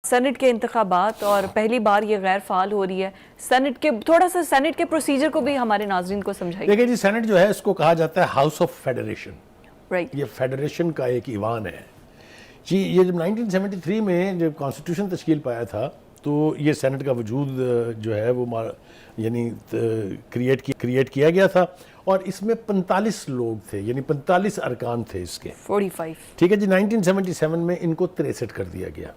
Senate के इंतखाबात और पहली बार ये गैर फाल हो रही है। सेनेट के थोड़ा सा सेनेट के प्रोसीजर को भी हमारे नाजरीन को समझाइए। देखिए जी, सेनेट जो है इसको कहा जाता है हाउस ऑफ फेडरेशन। राइट। ये फेडरेशन का एक ईवान है जी। ये जब 1973 में जब कॉन्स्टिट्यूशन तश्कील पाया था तो ये सेनेट का वजूद जो है वो यानी क्रिएट किया गया था और इसमें 45 लोग थे, यानी 45 अरकान थे इसके। 45। ठीक है जी। 1977 में इनको 63 कर दिया गया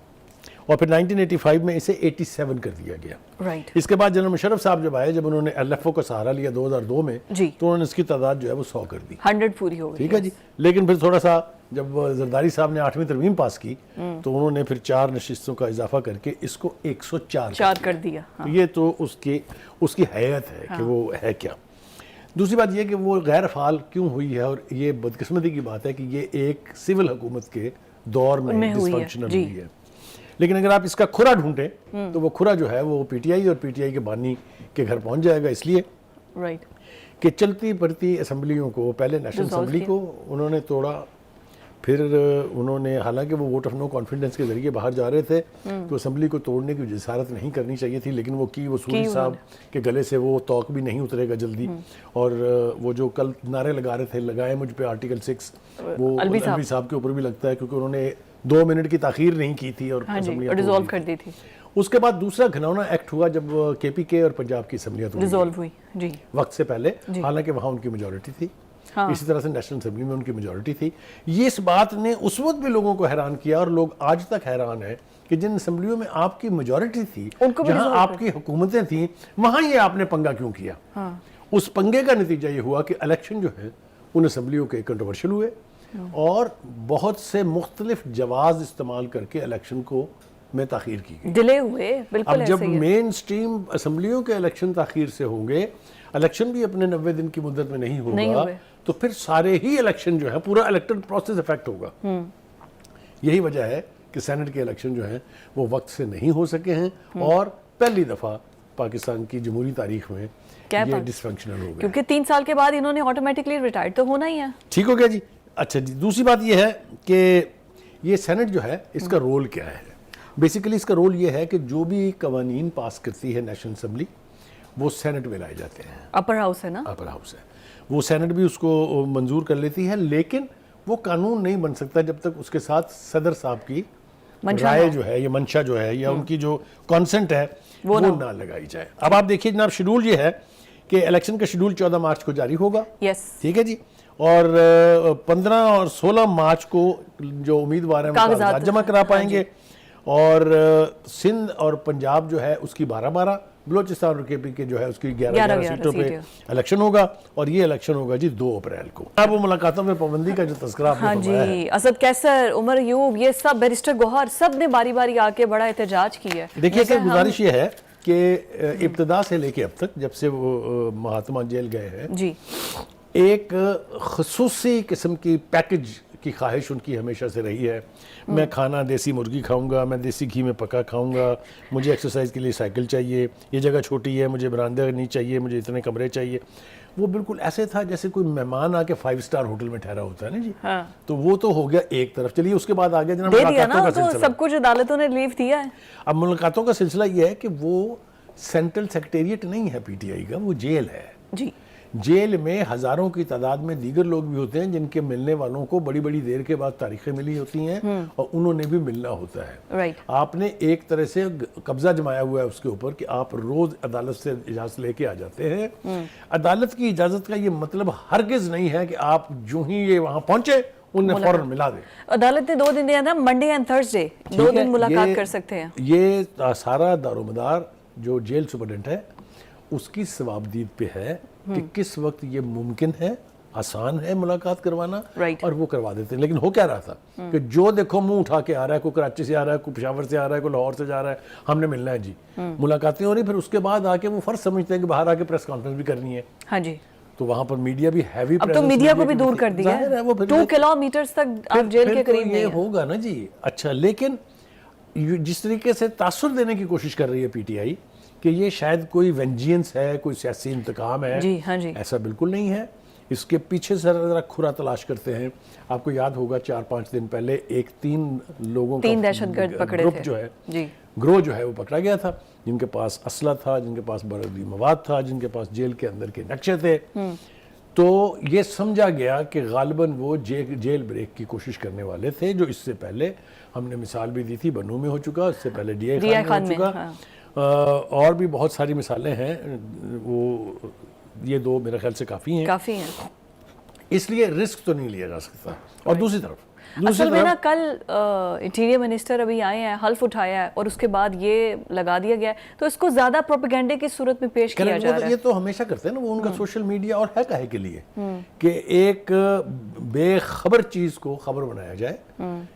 और फिर 1985 में इसे 87 कर दिया गया। राइट। इसके बाद जनरल मुशर्रफ साहब जब आए, जब उन्होंने LFO का सहारा लिया 2002 में जी, तो उन्होंने इसकी तादाद जो है वो 100 कर दी। 100 पूरी हो गई। ठीक है जी। लेकिन फिर थोड़ा सा जब जरदारी साहब ने 8वीं तरमीम पास की तो उन्होंने फिर 4 नशिस्तों का इजाफा करके इसको 104 कर दिया। हाँ। ये तो उसकी हैयत है। हाँ। कि वो है क्या। दूसरी बात ये कि वो गैर फाल क्यों हुई है, और ये बदकिस्मती की बात है कि ये एक सिविल हुकूमत के दौर में डिसफंक्शनल हुई है। लेकिन अगर आप इसका खुरा ढूंढें तो वो खुरा जो है वो PTI और PTI के बानी के घर पहुंच जाएगा। इसलिए राइट कि चलती बढ़ती असेंबलियों को, पहले नेशनल असेंबली को उन्होंने तोड़ा, फिर उन्होंने, हालांकि वो वोट ऑफ नो कॉन्फिडेंस के जरिए बाहर जा रहे थे तो असेंबली को तोड़ने की जसारत नहीं करनी चाहिए थी, लेकिन वो सूरी साहब के गले से वो तौक भी नहीं उतरेगा जल्दी। और वो जो कल नारे लगा रहे थे, लगाए मुझ पे आर्टिकल 6, वो अलवी साहब के ऊपर भी लगता है क्योंकि उन्होंने 2 मिनट की ताखीर नहीं की थी और असेंबली डिसॉल्व कर दी थी। उसके बाद दूसरा घिनौना एक्ट हुआ जब KPK और पंजाब की असेंबलियां डिसॉल्व हुई जी वक्त से पहले, हालांकि वहां उनकी मेजॉरिटी थी। हाँ। इसी तरह से नेशनल असेंबली में उनकी मेजॉरिटी थी। ये इस बात ने उस वक्त भी लोगों को हैरान किया और लोग आज तक हैरान है कि जिन असेंबलियों में आपकी मेजॉरिटी थी, जहां आपकी हुकूमतें थी, वहां ये आपने पंगा क्यों किया। हाँ। उस पंगे का नतीजा ये हुआ कि इलेक्शन जो है उन असेंबलियों के कंट्रोवर्शियल हुए और बहुत से मुख्तलिफ जवाब इस्तेमाल करके इलेक्शन को में ताखीर की गई, डिले हुए। बिल्कुल। अब जब मेन स्ट्रीम असेंबलियों के इलेक्शन ताखीर से होंगे, इलेक्शन भी अपने 90 दिन की मुद्दत में नहीं होगा, तो फिर सारे ही इलेक्शन जो है, पूरा इलेक्टोरल प्रोसेस इफेक्ट होगा। यही वजह है कि सेनेट के इलेक्शन जो है वो वक्त से नहीं हो सके हैं और पहली दफा पाकिस्तान की जमहूरी तारीख में ये डिसफंक्शनल हो गया, क्योंकि 3 साल के बाद इन्होंने ऑटोमेटिकली रिटायर्ड तो होना ही है। ठीक हो गया जी। अच्छा जी, दूसरी बात ये है कि ये सेनेट जो है इसका रोल क्या है। बेसिकली इसका रोल ये है कि जो भी कवानीन पास करती है नेशनल असेंबली वो सेनेट में लाए जाते हैं। अपर हाउस है ना, अपर हाउस है, वो सेनेट भी उसको मंजूर कर लेती है, लेकिन वो कानून नहीं बन सकता जब तक उसके साथ सदर साहब की राय जो है, ये मंशा जो है, या उनकी जो कॉन्सेंट है वो ना लगाई जाए। अब आप देखिए जनाब, शेड्यूल ये है कि इलेक्शन का शेड्यूल 14 मार्च को जारी होगा। ठीक है जी। और 15 और 16 मार्च को जो उम्मीदवार हैं वो कागजात जमा करा पाएंगे। और सिंध और पंजाब जो है उसकी 12-12, बलोचिस्तान और KPK जो है उसकी 11-11 सीटों पे इलेक्शन होगा और ये इलेक्शन होगा जी 2 अप्रैल को। अब वो मुलाकातों में पाबंदी का जो तस्करा आपने फरमाया है, असद कैसर, उमर अयूब, ये सब, बैरिस्टर गौहर, सब ने बारी बारी आके बड़ा एहतजाज किया है। देखिए सर, गुजारिश ये है कि इब्तदा से लेके अब तक, जब से वो महात्मा जेल गए हैं जी, एक खसूसी किस्म की पैकेज की ख्वाहिश उनकी हमेशा से रही है। मैं खाना देसी मुर्गी खाऊंगा, मैं देसी घी में पका खाऊंगा, मुझे एक्सरसाइज के लिए साइकिल चाहिए, ये जगह छोटी है, मुझे बरामदा नहीं चाहिए, मुझे इतने कमरे चाहिए। वो बिल्कुल ऐसे था जैसे कोई मेहमान आके 5 स्टार होटल में ठहरा होता है ना जी। हाँ। तो वो तो हो गया एक तरफ। चलिए उसके बाद आ गया जनाब मुलाकातों का सिलसिला। सब कुछ अदालतों ने लीव दिया है। अब मुलाकातों का सिलसिला ये है कि वो सेंट्रल सेक्रेटेरिएट नहीं है PTI का, वो जेल है जी। जेल में हजारों की तादाद में दीगर लोग भी होते हैं जिनके मिलने वालों को बड़ी बड़ी देर के बाद तारीखें मिली होती हैं और उन्होंने भी मिलना होता है। राइट। आपने एक तरह से कब्जा जमाया हुआ है उसके ऊपर कि आप रोज अदालत से इजाजत लेके आ जाते हैं। अदालत की इजाजत का ये मतलब हरगिज नहीं है कि आप जो ही ये वहां पहुंचे उन्हें फौरन मिला दे। अदालत ने 2 दिन दिया ना, मंडे एंड थर्सडे, 2 दिन मुलाकात कर सकते हैं। ये सारा दारोमदार जो जेल सुपरडेंट है उसकी सवाबदीद पे है कि किस वक्त ये मुमकिन है, आसान है मुलाकात करवाना, और वो करवा देते हैं। लेकिन हो क्या रहा था कि जो देखो मुंह उठा के आ रहा है, कोई कराची से आ रहा है, कोई पेशावर से आ रहा है, कोई लाहौर से जा रहा है, हमने मिलना है जी। मुलाकातें हो रही, फिर उसके बाद आके वो फर्ज समझते हैं कि बाहर आके प्रेस कॉन्फ्रेंस भी करनी है। हाँ जी। तो वहां पर मीडिया भी हैवी, अब तो मीडिया को भी दूर कर दिया है, 2 किलोमीटर तक आप जेल के करीब नहीं होगा ना जी। अच्छा, लेकिन जिस तरीके से तासुर देने की कोशिश कर रही है PTI कि ये शायद कोई वेंजियंस है, कोई सियासी इंतकाम है जी, हाँ जी, ऐसा बिल्कुल नहीं है। इसके पीछे ज़रा खुरा तलाश करते हैं। आपको याद होगा 4-5 दिन पहले एक 3 लोगों तीन का दहशतगर्द पकड़े ग्रुप थे जो है जी, ग्रोह जो है वो पकड़ा गया था, जिनके पास असला था, जिनके पास बरदी मवाद था, जिनके पास जेल के अंदर के नक्शे थे। तो ये समझा गया कि गालिबन वो जेल ब्रेक की कोशिश करने वाले थे, जो इससे पहले हमने मिसाल भी दी थी, बनू में हो चुका, इससे पहले DI खान में हो चुका। हाँ। और भी बहुत सारी मिसालें हैं, वो ये 2 मेरे ख्याल से काफ़ी हैं। इसलिए रिस्क तो नहीं लिया जा सकता। और दूसरी तरफ असल में ना कल इंटीरियर मिनिस्टर अभी आए हैं, हल्फ उठाया है और उसके बाद ये लगा दिया गया है, तो इसको ज्यादा प्रोपेगेंडे की सूरत में पेश किया जा रहा है। ये तो हमेशा करते हैं ना वो, उनका सोशल मीडिया, और है काहे के लिए कि एक बेखबर चीज को खबर बनाया जाए,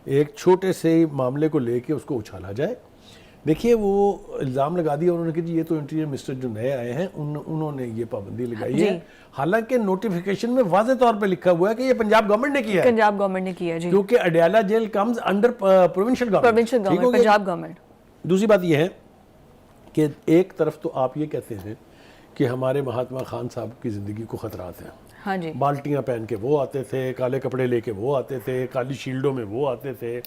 एक छोटे से मामले को लेके उसको उछाला जाए। देखिए वो इल्ज़ाम लगा दिया उन्होंने कि जी ये तो इंटीरियर मिनिस्टर जो नए आए हैं उन्होंने ये पाबंदी लगाई है, हालांकि नोटिफिकेशन में वाज़े तौर पे लिखा हुआ है कि ये पंजाब गवर्नमेंट ने किया है। पंजाब गवर्नमेंट ने किया जी, क्योंकि Adiala jail comes under provincial government, Punjab government. दूसरी बात ये है कि एक तरफ तो आप ये कहते हैं कि हमारे महात्मा खान साहब की ज़िंदगी को ख़तरात हैं। हाँ जी, बाल्टियाँ पहन के वो आते थे, काले कपड़े लेके वो आते थे, काली शील्डों में वो आते थे।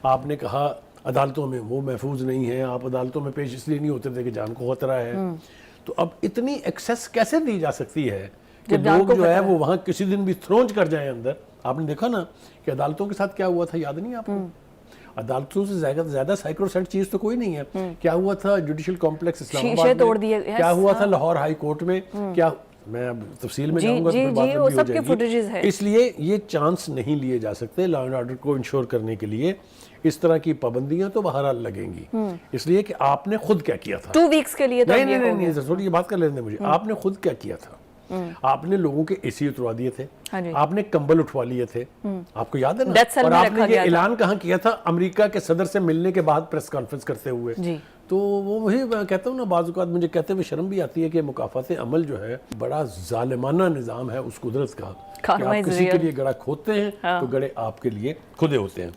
आपने कहा अदालतों में वो महफूज नहीं है, आप अदालतों में पेश इसलिए नहीं होते थे कि जान को खतरा है। तो अब इतनी एक्सेस कैसे दी जा सकती है कि लोग जो है वो वहाँ किसी दिन भी थ्रोज कर जाए अंदर। आपने देखा ना कि अदालतों के साथ क्या हुआ था, याद नहीं आपको? अदालतों से ज्यादा साइक्रोसेंट चीज तो कोई नहीं है। क्या हुआ था जुडिशियल कॉम्प्लेक्स इस्लामाबाद तोड़ दिए, में, क्या हुआ था लाहौर हाई कोर्ट में, क्या, मैं अब तफसील में जाऊंगा तो बात लंबी हो जाएगी। इसलिए ये चांस नहीं लिए जा सकते लॉ एंड ऑर्डर को इंश्योर करने के लिए। इस तरह की पाबंदियां तो बहरहाल लगेंगी, इसलिए कि आपने खुद क्या किया था 2 वीक्स के लिए। तो नहीं, थोड़ी ये बात कर लेने मुझे। आपने खुद क्या किया था? आपने लोगों के AC उतरवा दिए थे, आपने कंबल उठवा लिए थे, आपको याद है ना? और आपने ये ऐलान कहाँ किया था? अमेरिका के सदर से मिलने के बाद प्रेस कॉन्फ्रेंस करते हुए। तो वो वही मैं कहता हूँ ना, बाज़ औक़ात मुझे कहते हुए शर्म भी आती है कि मुकाफ़ात अमल जो है बड़ा जालिमाना निज़ाम है उस कुदरत का, कि आप किसी के लिए गड़ा खोदते हैं तो गड़े आपके लिए खुदे होते हैं।